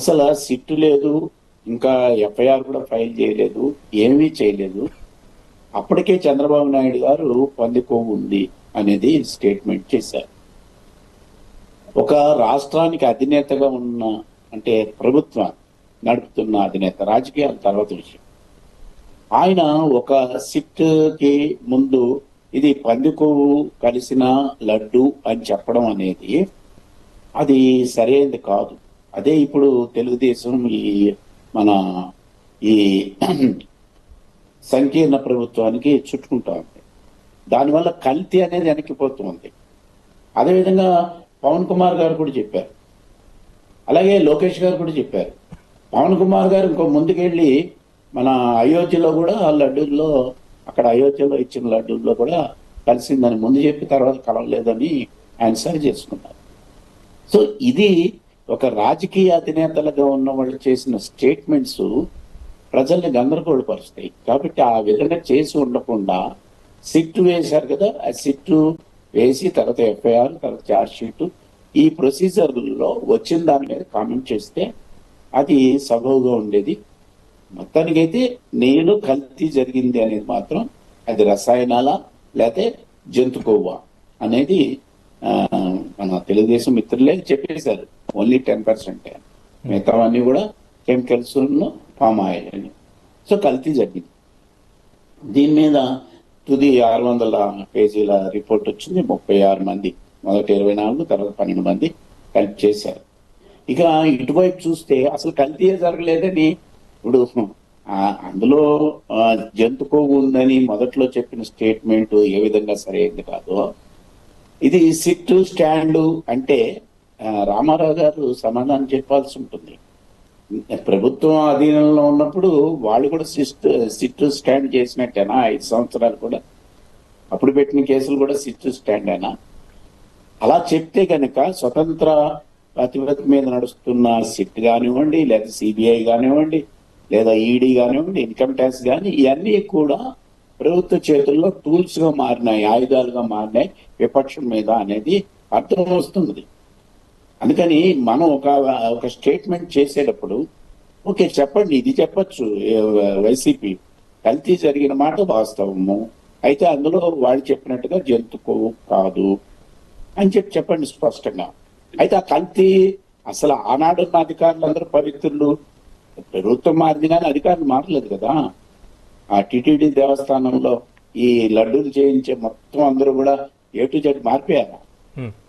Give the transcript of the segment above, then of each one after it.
అసలు సిట్టు లేదు, ఇంకా ఎఫ్ఐఆర్ కూడా ఫైల్ చేయలేదు, ఏమీ చేయలేదు. అప్పటికే చంద్రబాబు నాయుడు గారు పందికొవ్వు ఉంది అనేది స్టేట్మెంట్ చేశారు. ఒక రాష్ట్రానికి అధినేతగా ఉన్న, అంటే ప్రభుత్వం నడుపుతున్న అధినేత, రాజకీయాల తర్వాత విషయం, ఆయన ఒక సిట్కి ముందు ఇది పందికొవ్వు కలిసిన లడ్డు అని చెప్పడం అనేది అది సరైనది కాదు. అదే ఇప్పుడు తెలుగుదేశం మన ఈ సంకీర్ణ ప్రభుత్వానికి చుట్టుకుంటా ఉంది. దానివల్ల కల్తీ అనేది వెనక్కిపోతుంది. అదేవిధంగా పవన్ కుమార్ గారు కూడా చెప్పారు, అలాగే లోకేష్ గారు కూడా చెప్పారు. పవన్ కుమార్ గారు ఇంకో ముందుకెళ్ళి మన అయోధ్యలో కూడా లడ్డూల్లో, అక్కడ అయోధ్యలో ఇచ్చిన లడ్డూల్లో కూడా కలిసిందని ముందు చెప్పి తర్వాత కలవలేదని ఆయన సరి చేసుకున్నారు. సో ఇది ఒక రాజకీయ అధినేతలుగా ఉన్న వాళ్ళు చేసిన స్టేట్మెంట్స్ ప్రజల్ని గందరగోళపరుస్తాయి. కాబట్టి ఆ విధంగా చేసి ఉండకుండా సిట్టు వేశారు కదా, ఆ సిట్టు వేసి తర్వాత ఎఫ్ఐఆర్, తర్వాత ఛార్జ్ షీట్, ఈ ప్రొసీజర్లో వచ్చిన దాని మీద కామెంట్ చేస్తే అది సబబుగా ఉండేది. మొత్తానికైతే నేను కల్తీ జరిగింది అనేది మాత్రం అది రసాయనాల లేకపోతే జంతు కొవ్వ అనేది మన తెలుగుదేశం మిత్రులే చెప్పేశారు. ఓన్లీ 10%, మిగతావన్నీ కూడా కెమికల్స్, పామ్ ఆయిల్ అని. సో కల్తీ జరిగింది. దీని మీద తుది 600 పేజీల రిపోర్ట్ వచ్చింది. 36 మంది, మొదట 24, తర్వాత 12 మంది కల్తీ చేశారు. ఇక ఇటువైపు చూస్తే అసలు కల్తీ జరగలేదని, ఇప్పుడు అందులో జంతు కొవ్వు ఉందని మొదట్లో చెప్పిన స్టేట్మెంట్ ఏ విధంగా సరైనది కాదో, ఇది సిట్టు స్టాండు అంటే రామారావు గారు సమాధానం చెప్పాల్సి ఉంటుంది. ప్రభుత్వం అధీనంలో ఉన్నప్పుడు వాళ్ళు కూడా సిట్టు స్టాండ్ చేసినట్టేనా? 5 సంవత్సరాలు కూడా అప్పుడు పెట్టిన కేసులు కూడా సిట్టు స్టాండ్ అయినా? అలా చెప్తే కనుక స్వతంత్ర ప్రతిపత్తి మీద నడుస్తున్న సిట్ కానివ్వండి, లేదా సిబిఐ కానివ్వండి, లేదా ఈడీ కానివ్వండి, ఇన్కమ్ ట్యాక్స్ కానీ, ఇవన్నీ కూడా ప్రభుత్వ చేతుల్లో టూల్స్ గా మారినాయి, ఆయుధాలుగా మారినాయి విపక్షం మీద అనేది అర్థం వస్తుంది. అందుకని మనం ఒక స్టేట్మెంట్ చేసేటప్పుడు ఓకే చెప్పండి, ఇది చెప్పచ్చు, వైసీపీ కల్తీ జరిగిన మాట వాస్తవము, అయితే అందులో వాళ్ళు చెప్పినట్టుగా జంతు కొవ్వు కాదు అని చెప్పండి స్పష్టంగా. అయితే ఆ కల్తీ అసలు ఆనాడున్న అధికారులు అందరూ పవిత్రులు, ప్రభుత్వం మారింది కానీ అధికారులు మారలేదు కదా. ఆ టిటిడి దేవస్థానంలో ఈ లడ్డూలు చేయించే మొత్తం అందరూ కూడా A to Z మారిపోయారు.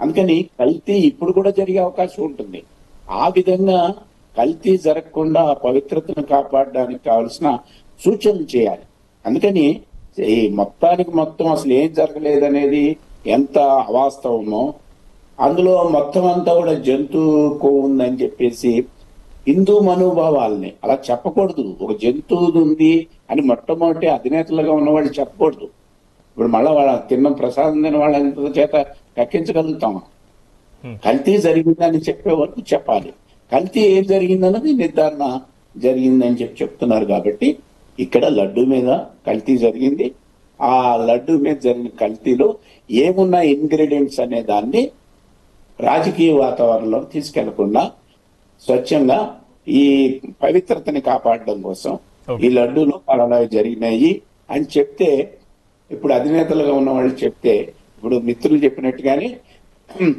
అందుకని కల్తీ ఇప్పుడు కూడా జరిగే అవకాశం ఉంటుంది. ఆ విధంగా కల్తీ జరగకుండా పవిత్రతను కాపాడడానికి కావాల్సిన సూచనలు చేయాలి. అందుకని ఈ మొత్తానికి మొత్తం అసలు ఏం జరగలేదనేది ఎంత అవాస్తవమో, అందులో మొత్తం అంతా కూడా జంతు కొవ్వు ఉందని చెప్పేసి హిందూ మనోభావాల్ని అలా చెప్పకూడదు. ఒక జంతువు ఉంది అని మొట్టమొదటి అధినేతలుగా ఉన్న వాళ్ళు చెప్పకూడదు. ఇప్పుడు మళ్ళా వాళ్ళ తిన్న ప్రసాదం తిన వాళ్ళ చేత కక్కించగలుగుతామా? కల్తీ జరిగిందని చెప్పే వరకు చెప్పాలి. కల్తీ ఏం జరిగిందన్నది నిర్ధారణ జరిగిందని చెప్తున్నారు. కాబట్టి ఇక్కడ లడ్డు మీద కల్తీ జరిగింది. ఆ లడ్డు మీద జరిగిన కల్తీలో ఏమున్న ఇంగ్రీడియంట్స్ అనే దాన్ని రాజకీయ వాతావరణంలో తీసుకెళ్లకుండా స్వచ్ఛంగా ఈ పవిత్రతని కాపాడడం కోసం ఈ లడ్డూలో పలానా జరిగినాయి అని చెప్తే, ఇప్పుడు అధినేతలుగా ఉన్న వాళ్ళు చెప్తే, ఇప్పుడు మిత్రులు చెప్పినట్టుగానే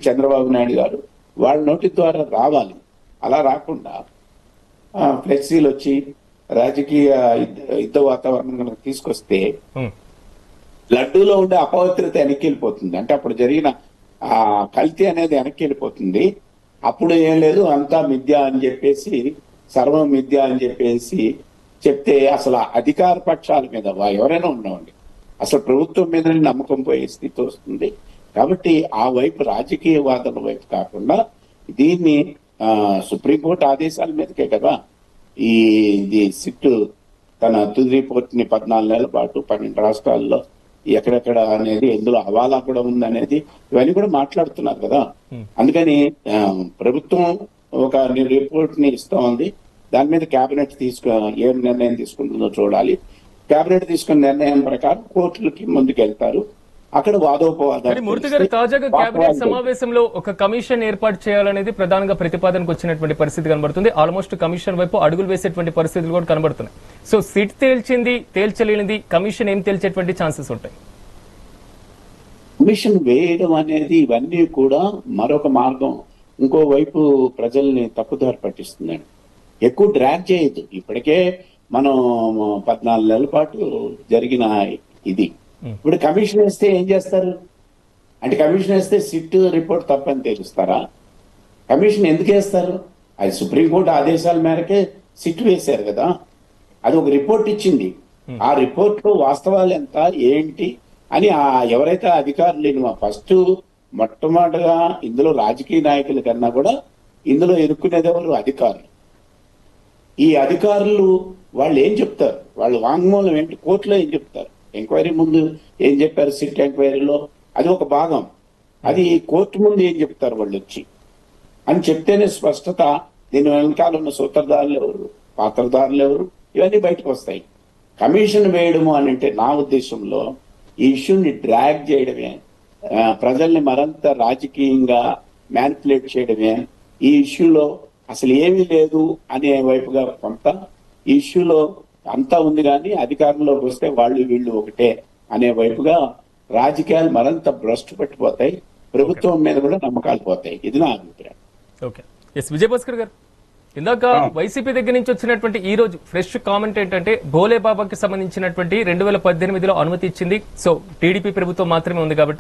చంద్రబాబు నాయుడు గారు వాళ్ళ నోటి ద్వారా రావాలి. అలా రాకుండా ఫ్లెక్సీలు వచ్చి రాజకీయ యుద్ధ వాతావరణం కనుక తీసుకొస్తే లడ్డూలో ఉండే అపవిత్రత వెనక్కి వెళ్ళిపోతుంది. అంటే అప్పుడు జరిగిన ఆ కల్తీ అనేది వెనక్కి వెళ్ళిపోతుంది. అప్పుడు ఏం లేదు, అంతా మిథ్య అని చెప్పేసి, సర్వం మిథ్య అని చెప్పేసి చెప్తే అసలు అధికార పక్షాల మీద ఎవరైనా ఉన్నామండి, అసలు ప్రభుత్వం మీద నమ్మకం పోయే స్థితి వస్తుంది. కాబట్టి ఆ వైపు రాజకీయ వాదన వైపు కాకుండా దీన్ని సుప్రీంకోర్టు ఆదేశాల మీదకే కదా ఈ సిట్టు తన తుది రిపోర్ట్ ని 14 నెలల పాటు 12 రాష్ట్రాల్లో ఎక్కడెక్కడ అనేది, ఎందులో హవాలా కూడా ఉందనేది, ఇవన్నీ కూడా మాట్లాడుతున్నారు కదా. అందుకని ప్రభుత్వం ఒక రిపోర్ట్ ని ఇస్తా ఉంది. దాని మీద కేబినెట్ ఏం నిర్ణయం తీసుకుంటుందో చూడాలి. కేబినెట్ తీసుకున్న నిర్ణయం ప్రకారం కోర్టులకి ముందుకు వెళ్తారు. అక్కడ వాదోపవాదాలు. మూర్తి గారు, తాజాగా కేబినెట్ సమావేశంలో ఒక కమిషన్ ఏర్పాటు చేయాలనేది ప్రధానంగా ప్రతిపాదనకు వచ్చినటువంటి పరిస్థితి కనబడుతుంది. ఆల్మోస్ట్ కమిషన్ వైపు అడుగులు వేసేటువంటి పరిస్థితులు కూడా కనబడుతున్నాయి. సో సిట్ తేల్చింది, తేల్చలేనిది, కమిషన్ ఏం తేల్చేటువంటి ఛాన్సెస్ ఉంటాయి? కమిషన్ వేయడం అనేది ఇవన్నీ కూడా మరొక మార్గం, ఇంకోవైపు ప్రజల్ని తప్పుదారి పట్టిస్తుందండి. ఎక్కువ డ్రాగ్ చేయొద్దు. ఇప్పటికే మనం 14 నెలల పాటు జరిగిన ఇది. ఇప్పుడు కమిషన్ వేస్తే ఏం చేస్తారు అంటే, కమిషన్ వేస్తే సిట్ రిపోర్ట్ తప్పని తెలుస్తారా? కమిషన్ ఎందుకు వేస్తారు? అది సుప్రీంకోర్టు ఆదేశాల మేరకే సిట్ వేశారు కదా. అది ఒక రిపోర్ట్ ఇచ్చింది. ఆ రిపోర్ట్ లో వాస్తవాలు ఎంత ఏంటి అని ఎవరైతే అధికారులు ఫస్ట్ మొట్టమొదటిగా ఇందులో రాజకీయ నాయకుల కన్నా కూడా ఇందులో ఎదుర్కొనేది ఎవరు? అధికారులు. ఈ అధికారులు వాళ్ళు ఏం చెప్తారు? వాళ్ళు వాంగ్మూలం ఏంటి? కోర్టులో ఏం చెప్తారు? ఎంక్వైరీ ముందు ఏం చెప్పారు? సిట్ ఎంక్వైరీలో అది ఒక భాగం. అది కోర్టు ముందు ఏం చెప్తారు వాళ్ళు వచ్చి అని చెప్తేనే స్పష్టత. దీని వెనకాల ఉన్న సూత్రధారులు ఎవరు, పాత్రధారులు ఎవరు, ఇవన్నీ బయటకు వస్తాయి. కమిషన్ వేయడము అని అంటే నా ఉద్దేశంలో ఈ ఇష్యూని డ్రాగ్ చేయడమే, ప్రజల్ని మరింత రాజకీయంగా మ్యానిపులేట్ చేయడమే. ఈ ఇష్యూలో అసలు ఏమీ లేదు అనే వైపుగా కొంత, ఈ ఇష్యూలో అంతా ఉంది కానీ అధికారంలోకి వస్తే వాళ్ళు వీళ్ళు ఒకటే అనే వైపుగా రాజకీయాలు మరింత భ్రష్టు పట్టిపోతాయి. ప్రభుత్వం మీద కూడా నమ్మకాలు పోతాయి. ఇది నా అభిప్రాయం. ఓకే, ఎస్ విజయభాస్కర్ గారు, ఇందాక వైసీపీ దగ్గర నుంచి వచ్చినటువంటి ఈ రోజు ఫ్రెష్ కామెంట్ ఏంటంటే, భోలే బాబాకి సంబంధించినటువంటి 2018లో అనుమతి ఇచ్చింది. సో టీడీపీ ప్రభుత్వం మాత్రమే ఉంది కాబట్టి